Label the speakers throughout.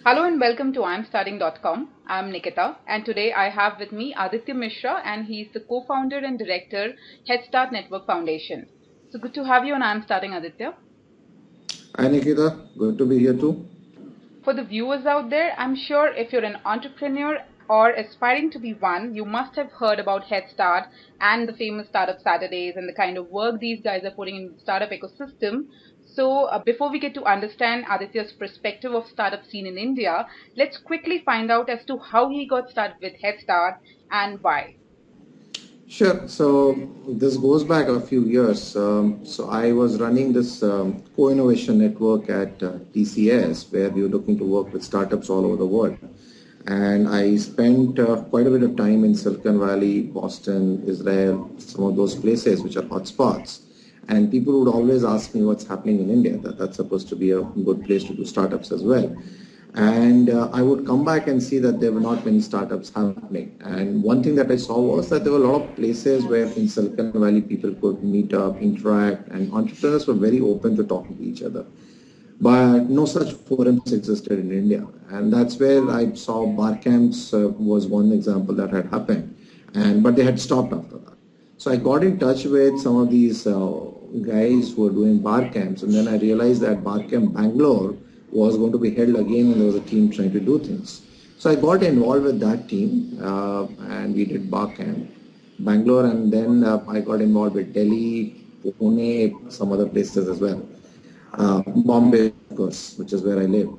Speaker 1: Hello and welcome to I'mStarting.com. I'm Nikita and today I have with me Aditya Mishra and he's the co-founder and director Head Start Network Foundation. So good to have you on I'm Starting, Aditya.
Speaker 2: Hi Nikita, good to be here too.
Speaker 1: For the viewers out there, I'm sure if you're an entrepreneur or aspiring to be one, you must have heard about Head Start and the famous Startup Saturdays and the kind of work these guys are putting in the startup ecosystem. So before we get to understand Aditya's perspective of startup scene in India, let's quickly find out as to how he got started with Head Start and why.
Speaker 2: Sure, so this goes back a few years. So I was running this co-innovation network at TCS where we were looking to work with startups all over the world. And I spent quite a bit of time in Silicon Valley, Boston, Israel, some of those places which are hotspots. And people would always ask me what's happening in India. That's supposed to be a good place to do startups as well. And I would come back and see that there were not many startups happening. And one thing that I saw was that there were a lot of places where in Silicon Valley people could meet up, interact, and entrepreneurs were very open to talking to each other. But no such forums existed in India. And that's where I saw bar camps was one example that had happened. But they had stopped after that. So I got in touch with some of these guys who were doing bar camps, and then I realized that bar camp Bangalore was going to be held again, and there was a team trying to do things. So I got involved with that team, and we did bar camp Bangalore, and then I got involved with Delhi, Pune, some other places as well. Bombay, of course, which is where I live.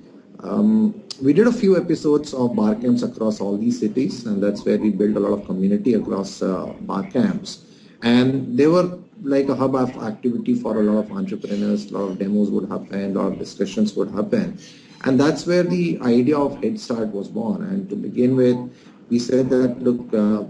Speaker 2: We did a few episodes of bar camps across all these cities, and that's where we built a lot of community across bar camps. And they were like a hub of activity for a lot of entrepreneurs. A lot of demos would happen, a lot of discussions would happen. And that's where the idea of Head Start was born. And to begin with, we said that, look,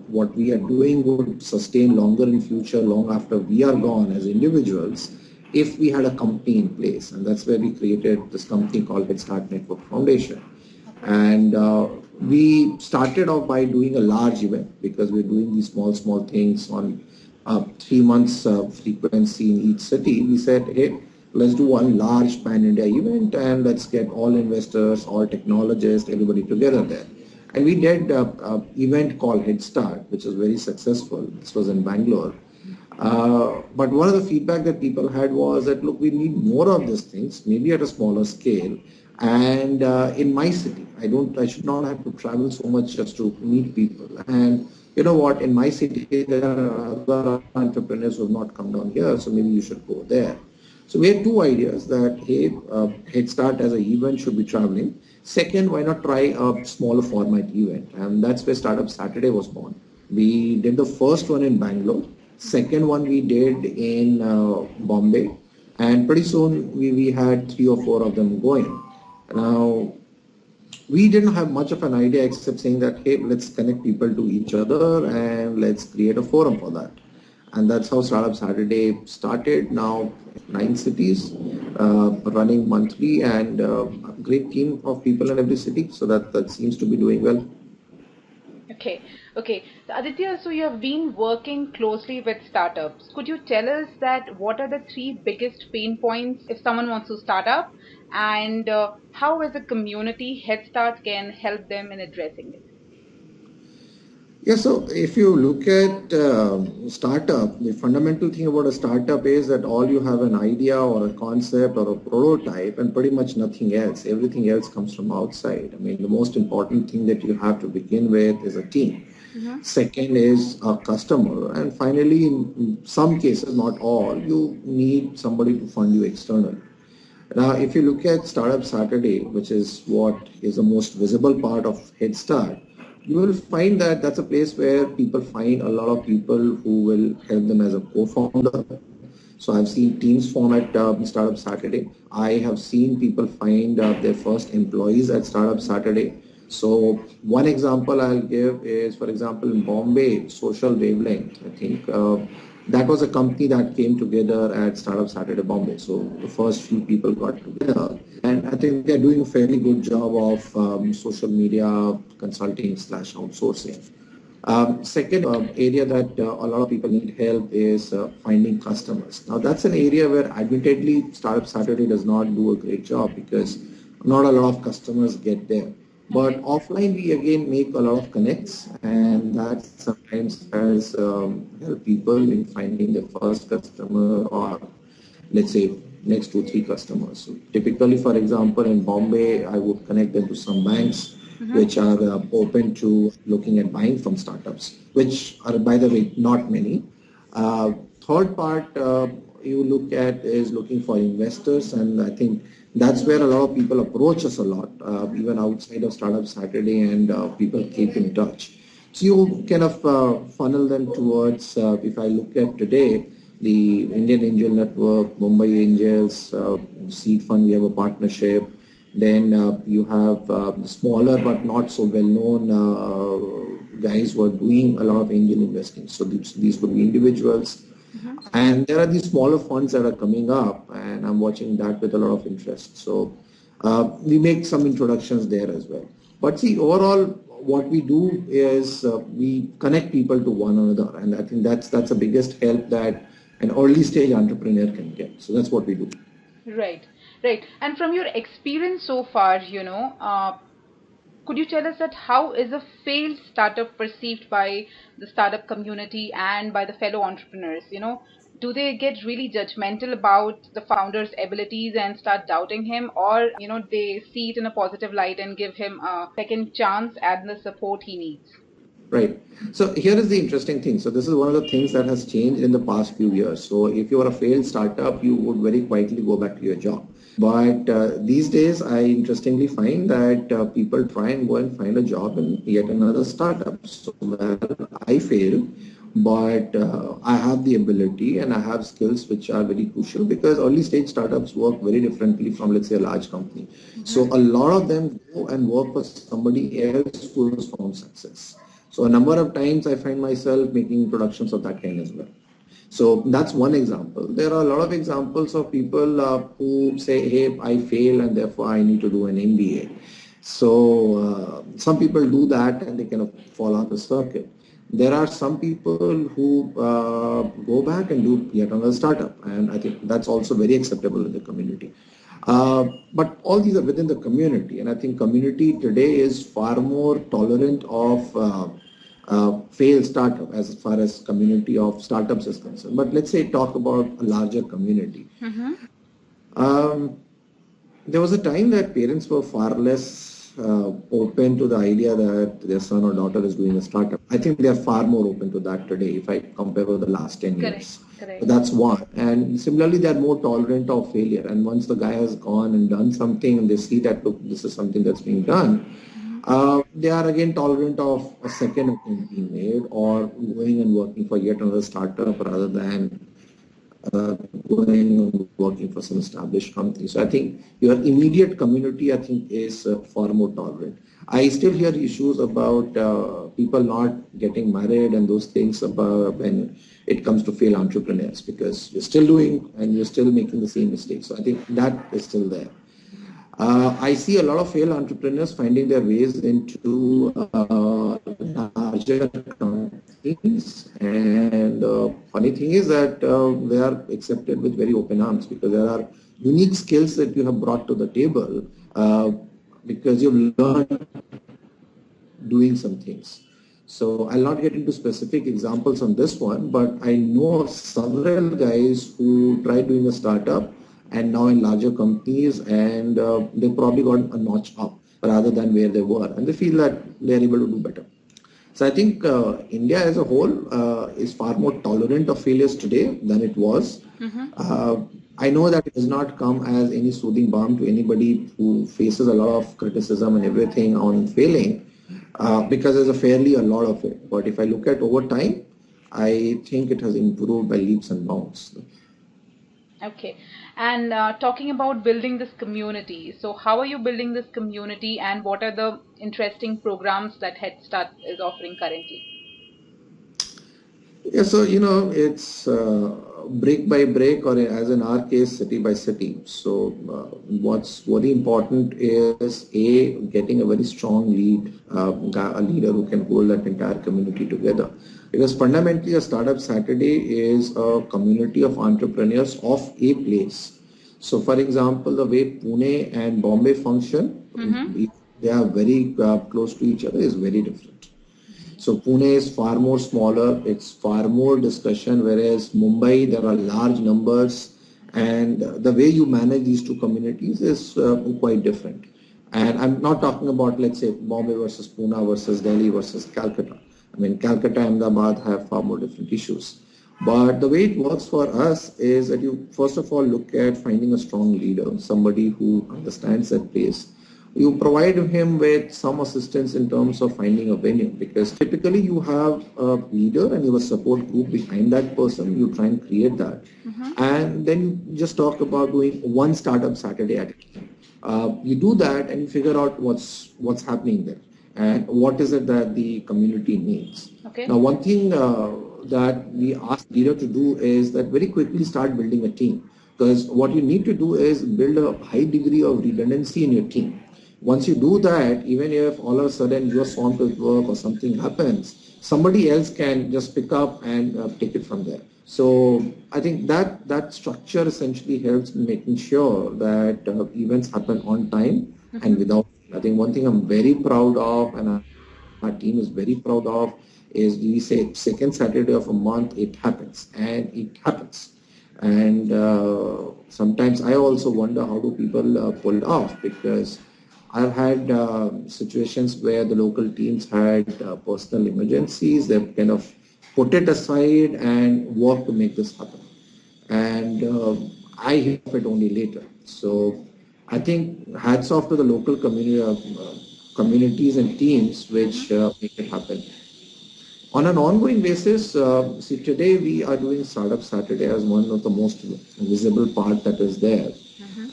Speaker 2: what we are doing would sustain longer in future, long after we are gone as individuals, if we had a company in place. And that's where we created this company called Head Start Network Foundation. And we started off by doing a large event because we're doing these small things on 3 months frequency in each city. We said, hey, let's do one large pan-India event and let's get all investors, all technologists, everybody together there. And we did an event called Head Start, which was very successful. This was in Bangalore. But one of the feedback that people had was that, look, we need more of these things, maybe at a smaller scale. And in my city, I should not have to travel so much just to meet people. And you know what, in my city, there are other entrepreneurs who have not come down here, so maybe you should go there. So we had two ideas that, hey, Head Start as an event should be traveling. Second, why not try a smaller format event? And that's where Startup Saturday was born. We did the first one in Bangalore. Second one we did in Bombay. And pretty soon we had 3 or 4 of them going. Now, we didn't have much of an idea except saying that, hey, let's connect people to each other and let's create a forum for that. And that's how Startup Saturday started. Now, 9 cities running monthly and a great team of people in every city. So that seems to be doing well.
Speaker 1: Okay. So Aditya, so you have been working closely with startups. Could you tell us that what are the three biggest pain points if someone wants to start up and how as a community Head Start can help them in addressing it?
Speaker 2: Yeah, so if you look at startup, the fundamental thing about a startup is that all you have an idea or a concept or a prototype and pretty much nothing else. Everything else comes from outside. I mean, the most important thing that you have to begin with is a team. Second is a customer. And finally, in some cases, not all, you need somebody to fund you externally. Now, if you look at Startup Saturday, which is what is the most visible part of Head Start, you will find that that's a place where people find a lot of people who will help them as a co-founder. So I've seen teams form at Startup Saturday. I have seen people find their first employees at Startup Saturday. So one example I'll give is, for example, in Bombay, Social Wavelength, I think that was a company that came together at Startup Saturday Bombay. So the first few people got together. And I think they're doing a fairly good job of social media consulting / outsourcing. Second area that a lot of people need help is finding customers. Now that's an area where admittedly Startup Saturday does not do a great job because not a lot of customers get there. But offline, we again make a lot of connects, and that sometimes has help people in finding their first customer, or let's say next 2 3 customers. So typically, for example, in Bombay, I would connect them to some banks which are open to looking at buying from startups, which are, by the way, not many. Third part you look at is looking for investors, and I think that's where a lot of people approach us a lot, even outside of Startup Saturday, and people keep in touch. So you kind of funnel them towards, if I look at today, the Indian Angel Network, Mumbai Angels, Seed Fund, we have a partnership. Then you have the smaller but not so well-known guys who are doing a lot of angel investing. So these could be individuals. And there are these smaller funds that are coming up, and I'm watching that with a lot of interest. So we make some introductions there as well. But see, overall, what we do is we connect people to one another, and I think that's the biggest help that an early stage entrepreneur can get. So that's what we do.
Speaker 1: Right, right. And from your experience so far, could you tell us that how is a failed startup perceived by the startup community and by the fellow entrepreneurs? Do they get really judgmental about the founder's abilities and start doubting him, or they see it in a positive light and give him a second chance and the support he needs?
Speaker 2: Right. So here is the interesting thing. So this is one of the things that has changed in the past few years. So if you are a failed startup, you would very quietly go back to your job. But these days, I interestingly find that people try and go and find a job in yet another startup. So well, I fail, but I have the ability and I have skills which are very crucial, because early stage startups work very differently from, let's say, a large company. So a lot of them go and work for somebody else who has found success. So a number of times I find myself making productions of that kind as well. So that's one example. There are a lot of examples of people who say, hey, I fail and therefore I need to do an MBA. So some people do that and they kind of fall off the circuit. There are some people who go back and do yet another startup, and I think that's also very acceptable in the community. But all these are within the community, and I think community today is far more tolerant of failed startup as far as community of startups is concerned. But let's say talk about a larger community. There was a time that parents were far less open to the idea that their son or daughter is doing a startup. I think they are far more open to that today if I compare with the last 10 years.
Speaker 1: Correct.
Speaker 2: So that's one. And similarly, they are more tolerant of failure. And once the guy has gone and done something and they see that, look, this is something that's being done, they are again tolerant of a second attempt being made or going and working for yet another startup rather than going and working for some established company. So I think your immediate community, I think, is far more tolerant. I still hear issues about people not getting married and those things about when it comes to failed entrepreneurs, because you're still doing and you're still making the same mistakes. So I think that is still there. I see a lot of failed entrepreneurs finding their ways into larger companies, and funny thing is that they are accepted with very open arms, because there are unique skills that you have brought to the table because you've learned doing some things. So I'll not get into specific examples on this one, but I know several guys who tried doing a startup and now in larger companies, and they probably got a notch up rather than where they were, and they feel that they're able to do better. So I think India as a whole is far more tolerant of failures today than it was. I know that it does not come as any soothing balm to anybody who faces a lot of criticism and everything on failing, because there's a lot of it. But if I look at over time, I think it has improved by leaps and bounds.
Speaker 1: Okay. And talking about building this community, so how are you building this community, and what are the interesting programs that Head Start is offering currently?
Speaker 2: Yeah, so it's brick by brick, or as in our case, city by city. So what's very important is getting a very strong lead, a leader who can hold that entire community together. Because fundamentally, a Startup Saturday is a community of entrepreneurs of a place. So, for example, the way Pune and Bombay function, they are very close to each other, is very different. So Pune is far more smaller, it's far more discussion, whereas Mumbai, there are large numbers, and the way you manage these two communities is quite different. And I'm not talking about, let's say, Bombay versus Pune versus Delhi versus Calcutta. I mean, Calcutta and Ahmedabad have far more different issues. But the way it works for us is that you first of all look at finding a strong leader, somebody who understands that place. You provide him with some assistance in terms of finding a venue, because typically you have a leader and you have a support group behind that person. You try and create that, and then you just talk about doing one startup Saturday at a time. You do that and you figure out what's happening there and what is it that the community needs.
Speaker 1: Okay.
Speaker 2: Now, one thing that we ask leader to do is that very quickly start building a team, because what you need to do is build a high degree of redundancy in your team. Once you do that, even if all of a sudden you're swamped with work or something happens, somebody else can just pick up and take it from there. So I think that structure essentially helps in making sure that events happen on time and without. I think one thing I'm very proud of, and our team is very proud of, is we say second Saturday of a month it happens, and it happens. And sometimes I also wonder how do people pull it off, because I've had situations where the local teams had personal emergencies. They've kind of put it aside and worked to make this happen. And I hear of it only later. So I think hats off to the local communities and teams which make it happen. On an ongoing basis, see, today we are doing Startup Saturday as one of the most visible part that is there.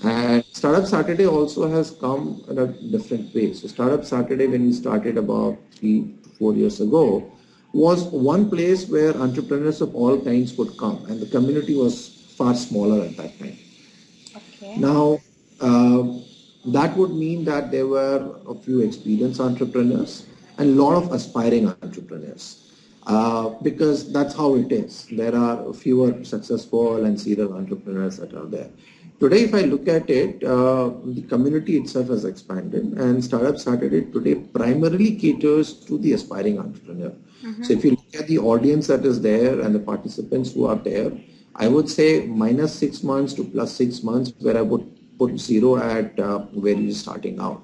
Speaker 2: And Startup Saturday also has come in a different way. So Startup Saturday, when we started about 3 to 4 years ago, was one place where entrepreneurs of all kinds could come, and the community was far smaller at that time.
Speaker 1: Okay.
Speaker 2: Now, that would mean that there were a few experienced entrepreneurs and a lot of aspiring entrepreneurs. Because that's how it is. There are fewer successful and serial entrepreneurs that are there. Today, if I look at it, the community itself has expanded, and Startup Saturday today primarily caters to the aspiring entrepreneur. So if you look at the audience that is there and the participants who are there, I would say -6 months to +6 months, where I would put zero at where you're starting out.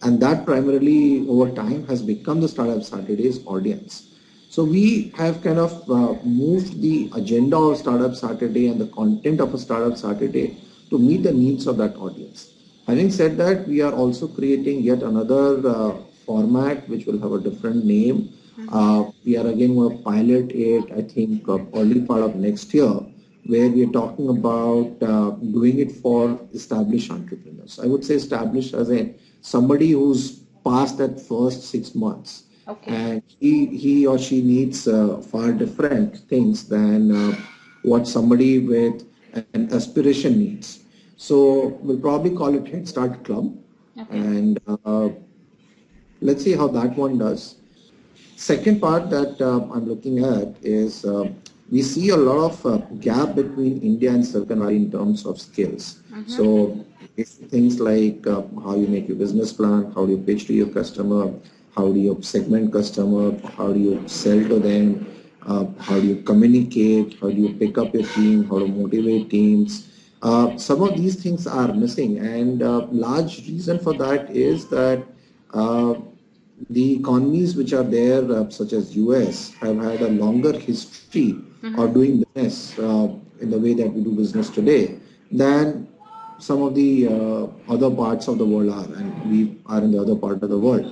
Speaker 2: And that primarily over time has become the Startup Saturdays audience. So we have kind of moved the agenda of Startup Saturday and the content of a Startup Saturday to meet the needs of that audience. Having said that, we are also creating yet another format which will have a different name. We are again going to pilot it, I think, early part of next year, where we are talking about doing it for established entrepreneurs. I would say established as in somebody who's past that first 6 months.
Speaker 1: Okay.
Speaker 2: And he or she needs far different things than what somebody with an aspiration needs. So we'll probably call it Head Start Club.
Speaker 1: Okay.
Speaker 2: And let's see how that one does. Second part that I'm looking at is we see a lot of gap between India and Silicon Valley in terms of skills. So it's things like how you make your business plan, how do you pitch to your customer, how do you segment customer, how do you sell to them, how do you communicate, how do you pick up your team, how to motivate teams. Some of these things are missing, and large reason for that is that the economies which are there, such as US, have had a longer history of doing business in the way that we do business today than some of the other parts of the world are, and we are in the other part of the world.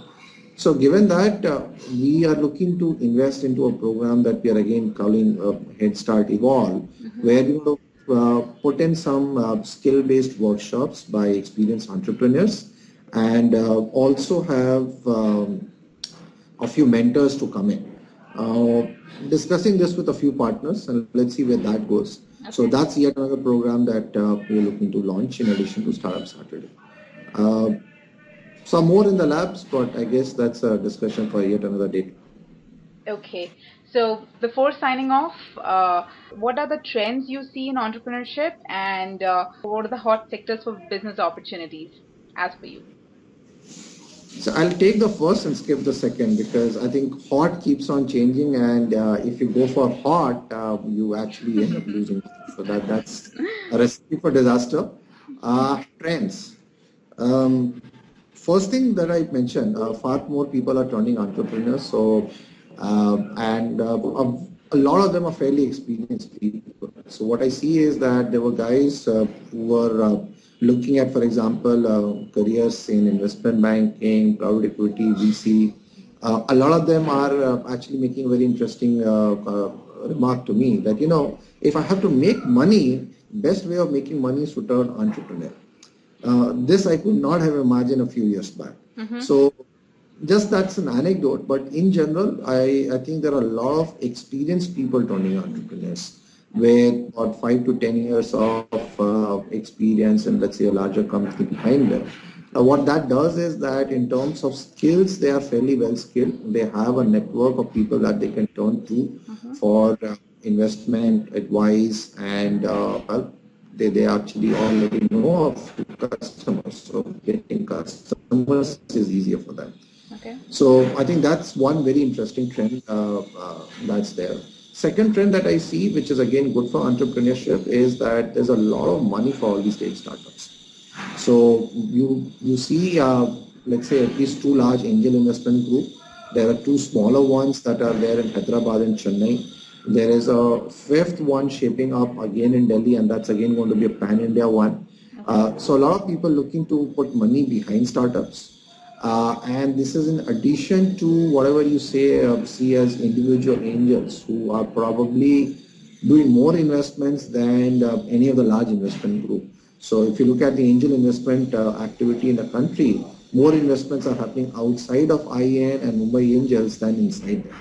Speaker 2: So given that, we are looking to invest into a program that we are again calling Head Start Evolve, where we will put in some skill-based workshops by experienced entrepreneurs, and also have a few mentors to come in. Discussing this with a few partners, and let's see where that goes.
Speaker 1: Okay.
Speaker 2: So that's yet another program that we're looking to launch in addition to Startup Saturday. Some more in the labs, but I guess that's a discussion for yet another day.
Speaker 1: Okay. So before signing off, what are the trends you see in entrepreneurship, and what are the hot sectors for business opportunities as per you?
Speaker 2: So I'll take the first and skip the second because I think hot keeps on changing, and if you go for hot, you actually end up losing. So that's a recipe for disaster. Trends. Um, First thing that I mentioned, far more people are turning entrepreneurs. So, and a lot of them are fairly experienced people. So what I see is that there were guys who were looking at, for example, careers in investment banking, private equity, VC. A lot of them are actually making a very interesting remark to me that, if I have to make money, best way of making money is to turn entrepreneur. This I could not have imagined a few years back. So just that's an anecdote, but in general, I think there are a lot of experienced people turning entrepreneurs with about 5 to 10 years of experience and let's say a larger company behind them. What that does is that in terms of skills, they are fairly well skilled. They have a network of people that they can turn to for investment advice and well, they actually already know of customers. So getting customers is easier for them.
Speaker 1: Okay.
Speaker 2: So I think that's one very interesting trend that's there. Second trend that I see, which is again good for entrepreneurship, is that there's a lot of money for early stage startups. So you see, let's say at least two large angel investment group. There are two smaller ones that are there in Hyderabad and Chennai. There is a fifth one shaping up again in Delhi, and that's again going to be a pan-India one. So a lot of people looking to put money behind startups. And this is in addition to whatever you say, see as individual angels who are probably doing more investments than any of the large investment group. So if you look at the angel investment activity in the country, more investments are happening outside of IAN and Mumbai Angels than inside them.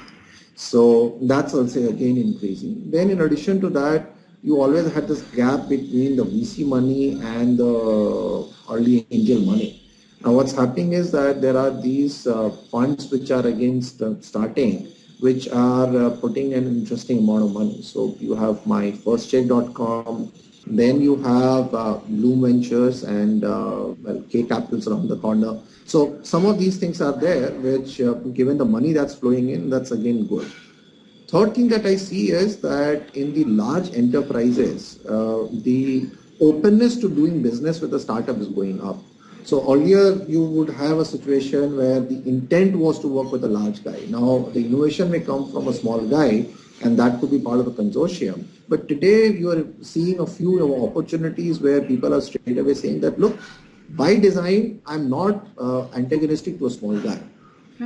Speaker 2: So that's also again increasing. Then in addition to that, you always had this gap between the VC money and the early angel money. Now what's happening is that there are these funds which are against starting, which are putting an interesting amount of money. So you have myfirstcheck.com, then you have Bloom Ventures and well, K Capitals around the corner. So some of these things are there, which given the money that's flowing in, that's again good. Third thing that I see is that in the large enterprises, the openness to doing business with a startup is going up. So earlier you would have a situation where the intent was to work with a large guy. Now the innovation may come from a small guy and that could be part of a consortium. But today you are seeing a few opportunities where people are straight away saying that, look, by design, I'm not antagonistic to a small guy.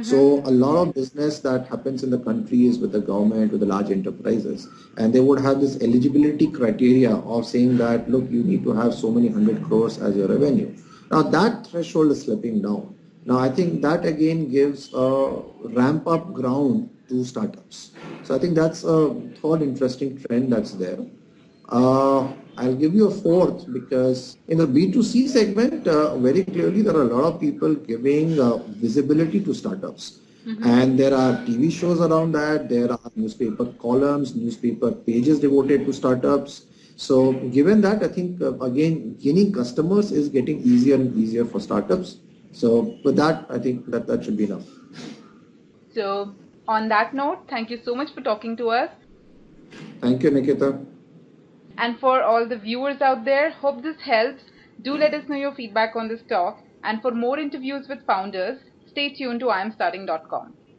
Speaker 2: So a lot of business that happens in the country is with the government, with the large enterprises, and they would have this eligibility criteria of saying that, look, you need to have so many 100 crores as your revenue. Now that threshold is slipping down. Now I think that again gives a ramp up ground to startups. So I think that's a third interesting trend that's there. I'll give you a fourth because in the B2C segment, very clearly there are a lot of people giving visibility to startups. And there are TV shows around that. There are newspaper columns, newspaper pages devoted to startups. So given that, I think again, gaining customers is getting easier and easier for startups. So with that, I think that should be enough.
Speaker 1: So on that note, thank you so much for talking to us.
Speaker 2: Thank you, Nikita.
Speaker 1: And for all the viewers out there, hope this helps. Do let us know your feedback on this talk. And for more interviews with founders, stay tuned to IamStarting.com.